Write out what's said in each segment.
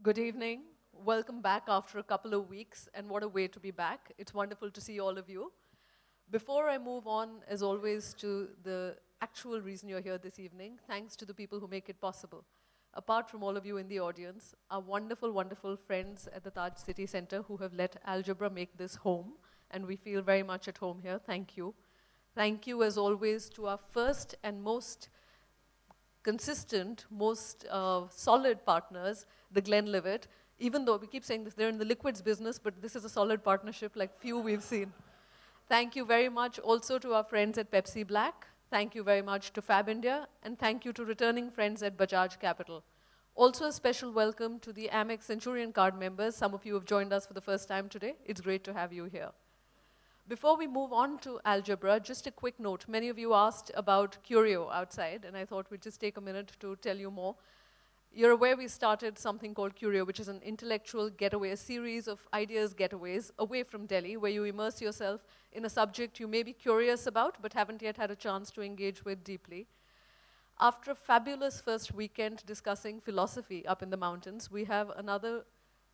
Good evening. Welcome back after a couple of weeks, and what a way to be back. It's wonderful to see all of you. Before I move on, as always, to the actual reason you're here this evening, thanks to the people who make it possible. Apart from all of you in the audience, our wonderful, wonderful friends at the Taj City Center who have let algebra make this home, and we feel very much at home here. Thank you. Thank you, as always, to our first and most consistent, most solid partners, the Glenlivet. Even though we keep saying this, they're in the liquids business, but this is a solid partnership like few we've seen. Thank you very much also to our friends at Pepsi Black. Thank you very much to Fab India, and thank you to returning friends at Bajaj Capital. Also a special welcome to the Amex Centurion card members. Some of you have joined us for the first time today. It's great to have you here. Before we move on to algebra, just a quick note. Many of you asked about Curio outside, and I thought we'd just take a minute to tell you more. You're aware we started something called Curio, which is an intellectual getaway, a series of ideas getaways away from Delhi, where you immerse yourself in a subject you may be curious about, but haven't yet had a chance to engage with deeply. After a fabulous first weekend discussing philosophy up in the mountains, we have another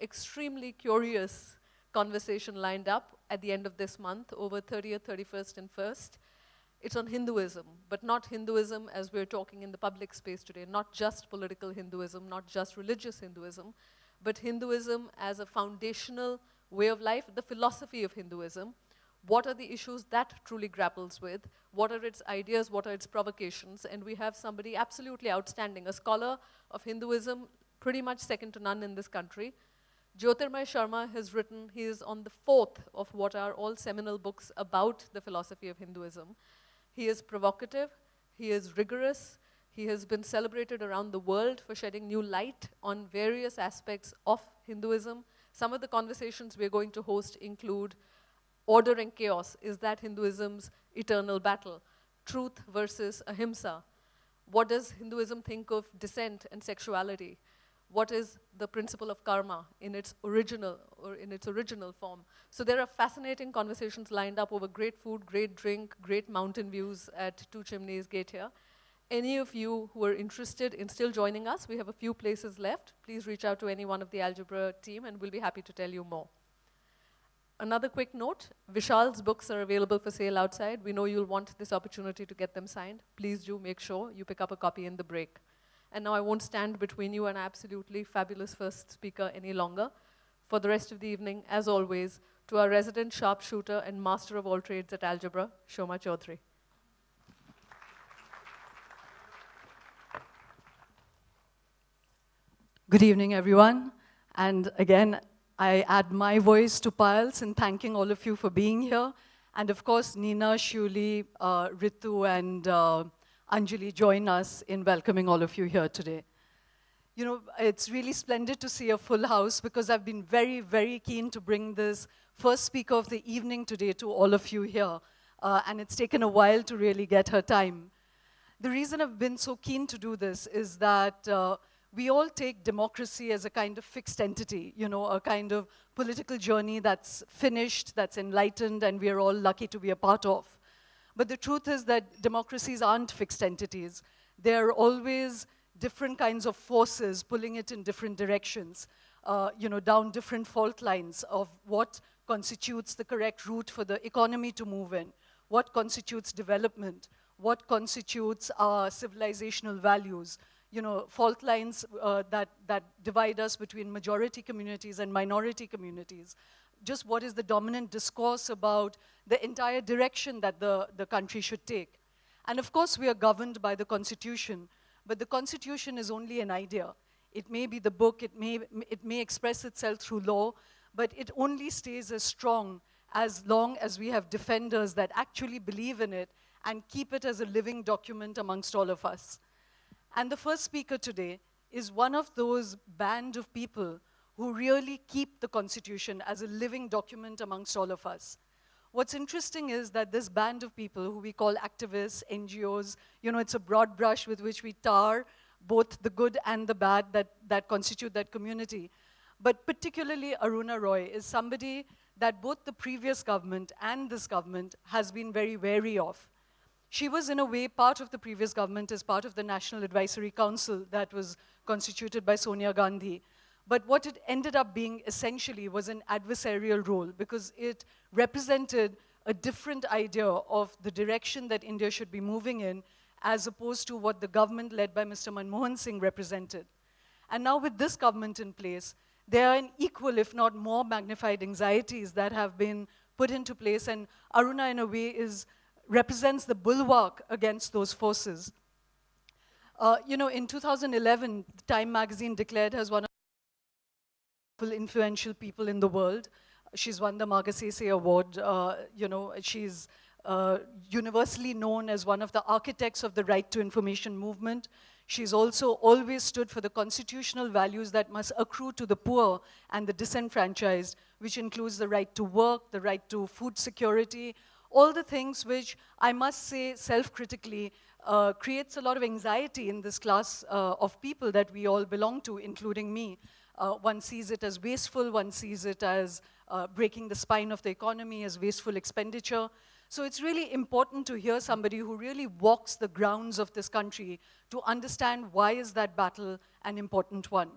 extremely curious conversation lined up at the end of this month, over 30th, 31st, and 1st. It's on Hinduism, but not Hinduism as we're talking in the public space today, not just political Hinduism, not just religious Hinduism, but Hinduism as a foundational way of life, the philosophy of Hinduism. What are the issues that truly grapples with? What are its ideas? What are its provocations? And we have somebody absolutely outstanding, a scholar of Hinduism, pretty much second to none in this country. Jyotirmay Sharma has written, he is on the fourth of what are all seminal books about the philosophy of Hinduism. He is provocative, he is rigorous, he has been celebrated around the world for shedding new light on various aspects of Hinduism. Some of the conversations we're going to host include order and chaos. Is that Hinduism's eternal battle? Truth versus ahimsa. What does Hinduism think of dissent and sexuality? What is the principle of karma in its original form? So there are fascinating conversations lined up over great food, great drink, great mountain views at Two Chimneys Gate here. Any of you who are interested in still joining us, we have a few places left. Please reach out to any one of the algebra team and we'll be happy to tell you more. Another quick note, Vishal's books are available for sale outside. We know you'll want this opportunity to get them signed. Please do make sure you pick up a copy in the break. And now I won't stand between you and absolutely fabulous first speaker any longer. For the rest of the evening, as always, to our resident sharpshooter and master of all trades at algebra, Shoma Chaudhary. Good evening, everyone. And again, I add my voice to Payal's in thanking all of you for being here. And of course, Nina, Shuli, Ritu, and Anjali join us in welcoming all of you here today. You know, it's really splendid to see a full house because I've been very, very keen to bring this first speaker of the evening today to all of you here. And it's taken a while to really get her time. The reason I've been so keen to do this is that we all take democracy as a kind of fixed entity, you know, a kind of political journey that's finished, that's enlightened, and we're all lucky to be a part of. But the truth is that democracies aren't fixed entities. They're always different kinds of forces pulling it in different directions, you know, down different fault lines of what constitutes the correct route for the economy to move in, what constitutes development, what constitutes our civilizational values, you know, fault lines that divide us between majority communities and minority communities. Just what is the dominant discourse about the entire direction that the country should take. And of course, we are governed by the Constitution, but the Constitution is only an idea. It may be the book, it may express itself through law, but it only stays as strong as long as we have defenders that actually believe in it and keep it as a living document amongst all of us. And the first speaker today is one of those band of people who really keep the Constitution as a living document amongst all of us. What's interesting is that this band of people who we call activists, NGOs, you know, it's a broad brush with which we tar both the good and the bad that constitute that community. But particularly Aruna Roy is somebody that both the previous government and this government has been very wary of. She was, in a way, part of the previous government as part of the National Advisory Council that was constituted by Sonia Gandhi. But what it ended up being essentially was an adversarial role, because it represented a different idea of the direction that India should be moving in, as opposed to what the government led by Mr. Manmohan Singh represented. And now with this government in place, there are an equal, if not more, magnified anxieties that have been put into place, and Aruna, in a way, represents the bulwark against those forces. In 2011, Time magazine declared her as one of the influential people in the world. She's won the Magsaysay award. She's universally known as one of the architects of the right to information movement. She's also always stood for the constitutional values that must accrue to the poor and the disenfranchised, which includes the right to work, the right to food security, all the things which I must say self-critically creates a lot of anxiety in this class of people that we all belong to, including me. One sees it as wasteful, one sees it as breaking the spine of the economy, as wasteful expenditure. So it's really important to hear somebody who really walks the grounds of this country to understand why is that battle an important one.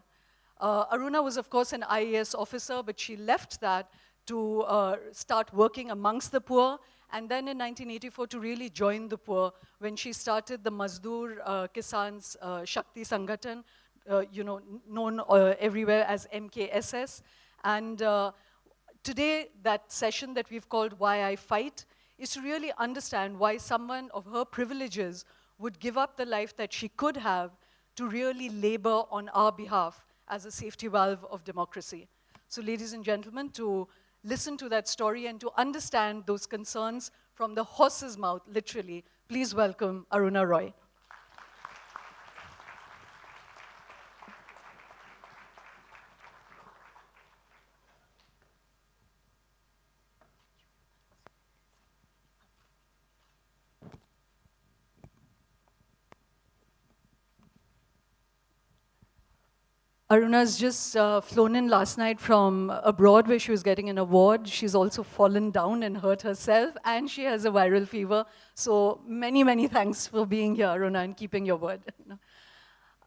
Aruna was, of course, an IAS officer, but she left that to start working amongst the poor, and then in 1984 to really join the poor when she started the Mazdoor Kisan Shakti Sangathan, known everywhere as MKSS. And today, that session that we've called Why I Fight is to really understand why someone of her privileges would give up the life that she could have to really labor on our behalf as a safety valve of democracy. So ladies and gentlemen, to listen to that story and to understand those concerns from the horse's mouth, literally, please welcome Aruna Roy. Aruna's just flown in last night from abroad where she was getting an award. She's also fallen down and hurt herself, and she has a viral fever. So many, many thanks for being here, Aruna, and keeping your word.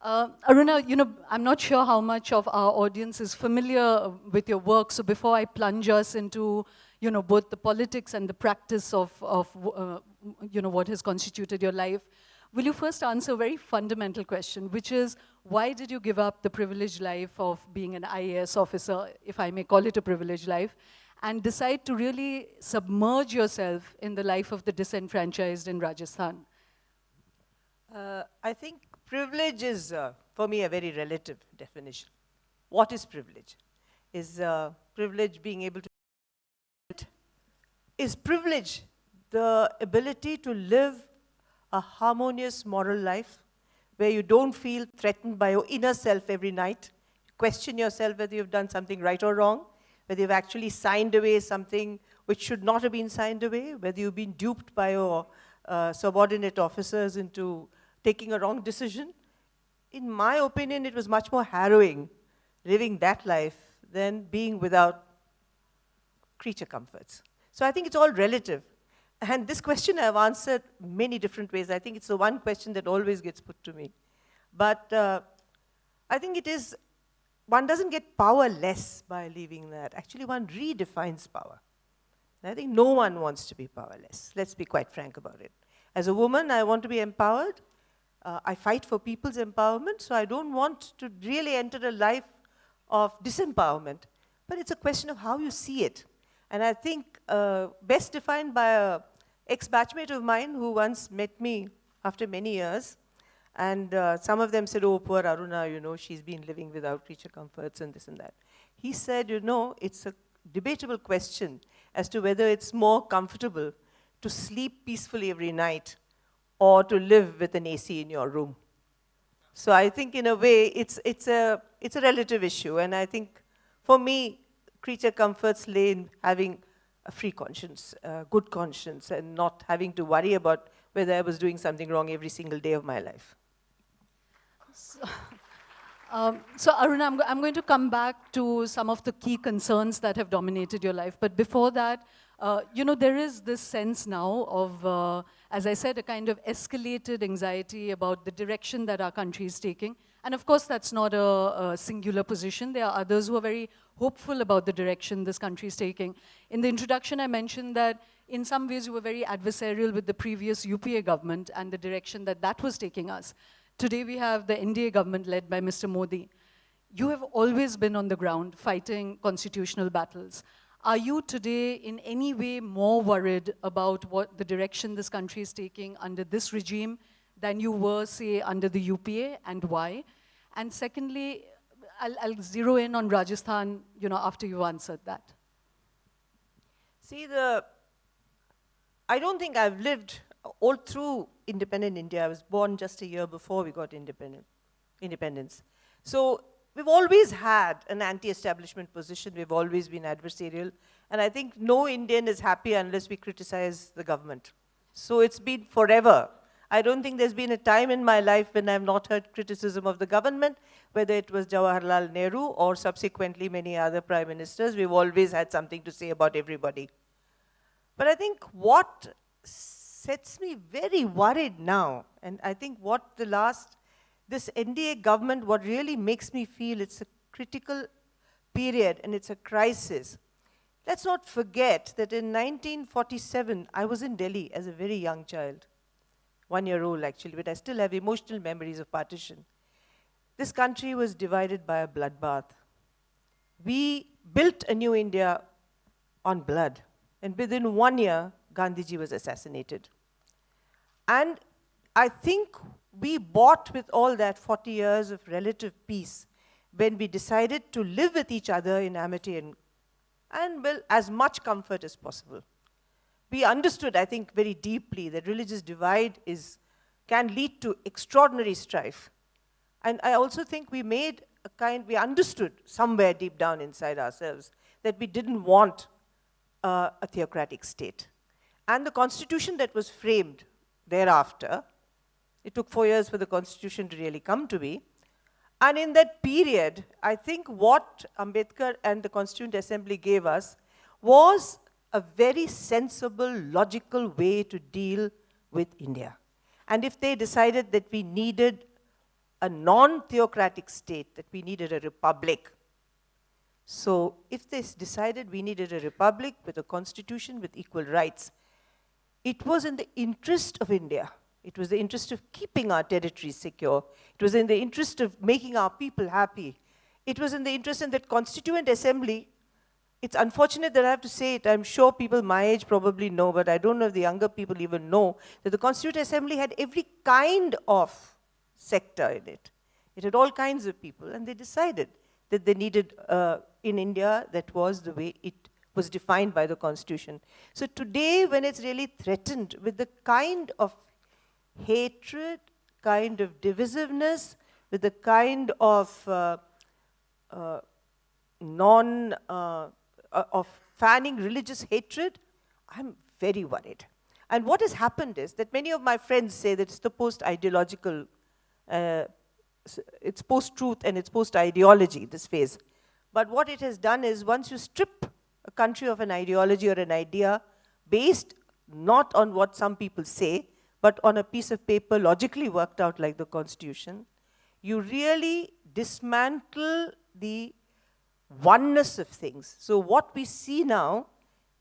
Aruna, I'm not sure how much of our audience is familiar with your work. So before I plunge us into, both the politics and the practice of what has constituted your life, will you first answer a very fundamental question, which is, why did you give up the privileged life of being an IAS officer, if I may call it a privileged life, and decide to really submerge yourself in the life of the disenfranchised in Rajasthan? I think privilege is, for me, a very relative definition. What is privilege? Is privilege being able to... Is privilege the ability to live a harmonious moral life where you don't feel threatened by your inner self every night, question yourself whether you've done something right or wrong, whether you've actually signed away something which should not have been signed away, whether you've been duped by your subordinate officers into taking a wrong decision. In my opinion, it was much more harrowing living that life than being without creature comforts. So I think it's all relative. And this question I've answered many different ways. I think it's the one question that always gets put to me. But I think it is, one doesn't get powerless by leaving that. Actually, one redefines power. And I think no one wants to be powerless. Let's be quite frank about it. As a woman, I want to be empowered. I fight for people's empowerment, so I don't want to really enter a life of disempowerment. But it's a question of how you see it. And I think best defined by a ex-batchmate of mine who once met me after many years, and some of them said, oh, poor Aruna, she's been living without creature comforts and this and that. He said, it's a debatable question as to whether it's more comfortable to sleep peacefully every night or to live with an AC in your room. So I think in a way, it's a relative issue, and I think for me, creature comforts lay in having a free conscience, a good conscience, and not having to worry about whether I was doing something wrong every single day of my life. So Aruna, I'm going to come back to some of the key concerns that have dominated your life. But before that, there is this sense now of, as I said, a kind of escalated anxiety about the direction that our country is taking. And of course, that's not a singular position. There are others who are very hopeful about the direction this country is taking. In the introduction, I mentioned that in some ways you were very adversarial with the previous UPA government and the direction that that was taking us. Today we have the NDA government led by Mr. Modi. You have always been on the ground fighting constitutional battles. Are you today in any way more worried about what the direction this country is taking under this regime than you were, say, under the UPA, and why? And secondly, I'll zero in on Rajasthan, after you've answered that. See, I don't think I've lived all through independent India. I was born just a year before we got independence. So we've always had an anti-establishment position. We've always been adversarial. And I think no Indian is happy unless we criticize the government. So it's been forever. I don't think there's been a time in my life when I've not heard criticism of the government, whether it was Jawaharlal Nehru or subsequently many other prime ministers. We've always had something to say about everybody. But I think what sets me very worried now, and I think this NDA government, what really makes me feel it's a critical period and it's a crisis. Let's not forget that in 1947, I was in Delhi as a very young child. 1 year old actually, but I still have emotional memories of partition. This country was divided by a bloodbath. We built a new India on blood. And within 1 year, Gandhiji was assassinated. And I think we bought with all that 40 years of relative peace when we decided to live with each other in amity and well, as much comfort as possible. We understood, I think, very deeply that religious divide can lead to extraordinary strife. And I also think we understood somewhere deep down inside ourselves that we didn't want a theocratic state. And the constitution that was framed thereafter, it took 4 years for the constitution to really come to be. And in that period, I think what Ambedkar and the Constituent Assembly gave us was a very sensible, logical way to deal with India. And if they decided that we needed a non-theocratic state, that we needed a republic, so if they decided we needed a republic with a constitution with equal rights, it was in the interest of India. It was the interest of keeping our territories secure. It was in the interest of making our people happy. It was in the interest of that Constituent Assembly. It's unfortunate that I have to say it. I'm sure people my age probably know, but I don't know if the younger people even know that the Constituent Assembly had every kind of sector in it. It had all kinds of people, and they decided that they needed, in India, that was the way it was defined by the Constitution. So today, when it's really threatened with the kind of hatred, kind of divisiveness, with the kind of of fanning religious hatred, I'm very worried. And what has happened is that many of my friends say that it's the post-ideological, it's post-truth and it's post-ideology, this phase. But what it has done is once you strip a country of an ideology or an idea based not on what some people say, but on a piece of paper logically worked out like the Constitution, you really dismantle the oneness of things. So what we see now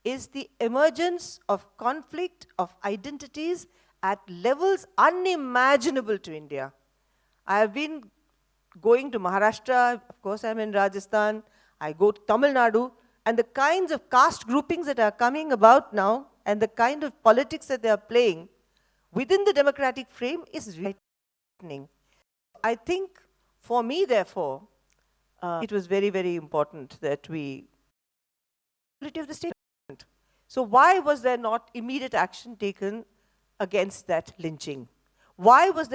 is the emergence of conflict, of identities at levels unimaginable to India. I have been going to Maharashtra, of course I'm in Rajasthan, I go to Tamil Nadu, and the kinds of caste groupings that are coming about now, and the kind of politics that they are playing within the democratic frame is really frightening. I think, for me, therefore, it was very, very important that we of the state. So why was there not immediate action taken against that lynching? Why was there